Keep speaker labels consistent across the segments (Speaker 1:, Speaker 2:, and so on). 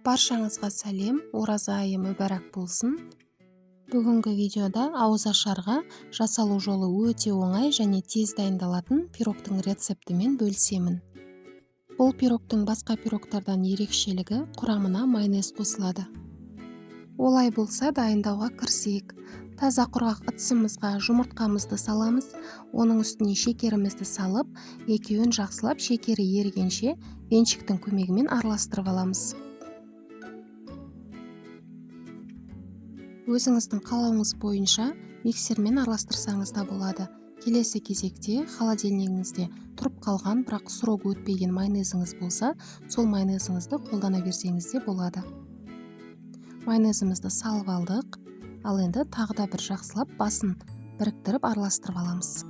Speaker 1: Баршаңызға сәлем, ораза айы мүбәрәк болсын. Бүгінгі видеода ауызашарға жасалу жолы өте оңай және тез дайындалатын пирогтың рецептімен бөлісемін. Бұл пирогтың басқа пирогтардан ерекшелігі құрамына майонез қосылады. Олай болса дайындауға кірісейік. Таза құрғақ ыдысымызға жұмыртқамызды саламыз, оның үстіне шекерімізді салып, екеуін жақсылап шекері ерігенше венчиктің көмегімен араластырып аламыз. Өзіңіздің қалауыңыз бойынша миксермен араластырсаңыз да болады. Келесі кезекте холодильнигіңізде тұрып қалған, бірақ срок өтпеген майонезіңіз болса, сол майонезіңізді қолдана берсеңіз де болады. Майонезімізді салып алдық, ал енді тағы да бір жақсылап басын біріктіріп араластырып аламыз.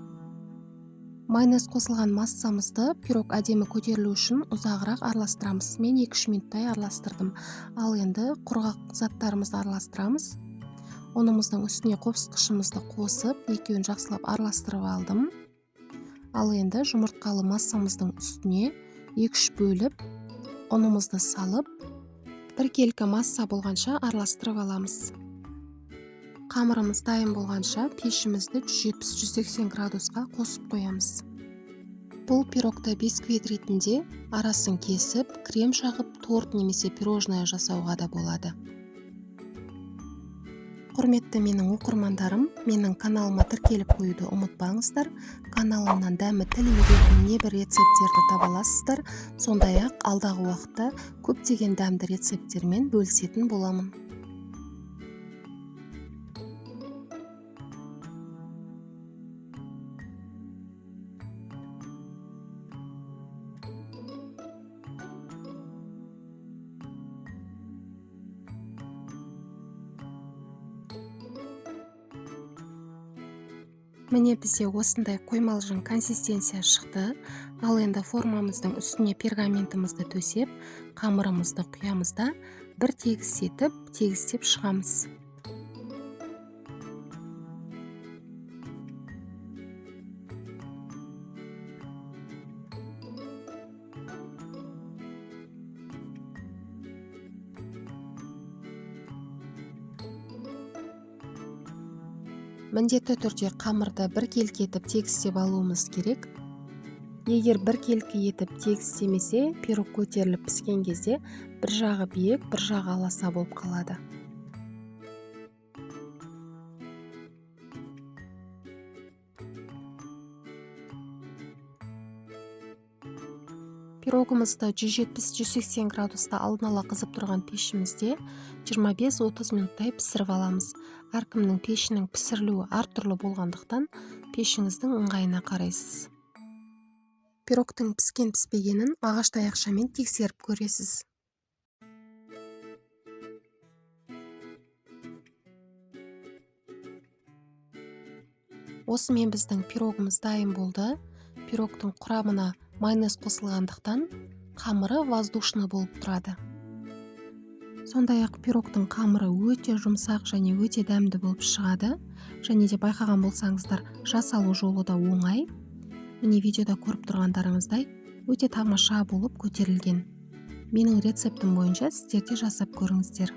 Speaker 1: Майонез қосылған массамызды пирог әдемі көтерілу үшін ұзағырақ араластырамыз. Мен 2-3 минуттай араластырдым. Ал енді құрғақ заттарымызды араластырамыз. Ұнымыздың үстіне қопсытқышымызды қосып, екеуін жақсылап араластырып алдым. Ал енді жұмыртқалы массамыздың үстіне 2-3 бөліп, ұнымызды салып, біркелкі масса болғанша араластырып аламыз. Қамырымыз дайын болғанша пешімізді 170-180 градусқа қосып қоямыз. Бұл пирогты бисквит ретінде арасын кесіп, крем жағып, торт немесе пирожное жасауға да болады. Құрметті менің оқырмандарым, менің каналыма тіркеліп қоюды ұмытпаңыздар. Каналымнан дәмі тіл үйіретін небір рецептерді таба аласыздар. Сондай-ақ алдағы уақытта көптеген дәмді рецептермен бөлісетін боламын. Міне бізде осындай қоймалжың консистенция шықты. Ал енді формамыздың үстіне пергаментімізді төсеп, қамырымызды құямыз да бір тегістеп шығамыз. Міндетті түрде қамырды біркелкі етіп тегістеп алуымыз керек. Егер біркелкі етіп тегістемесе, пирог көтеріліп піскен кезде бір жағы биік, бір жағы аласа болып қалады. Пирогымызды 170-180 градуста алдын ала қызып тұрған пешімізде 25-30 минуттай пісіріп аламыз. Әркімнің пешінің пісірілуі әртүрлі болғандықтан пешіңіздің ыңғайына қарайсыз. Пирогтың піскен-піспегенін ағаш таяқшамен тексеріп көресіз. Осымен біздің пирогымыз дайын болды. Пирогтың құрамына майонез қосылғандықтан қамыры воздушный болып тұрады. Сондай-ақ пирогтың қамыры өте жұмсақ және өте дәмді болып шығады. Және де байқаған болсаңыздар, жасалу жолы да оңай. Міне видеода көріп тұрғандарыңыздай өте тамаша болып көтерілген. Менің рецептім бойынша сіздер де жасап көріңіздер.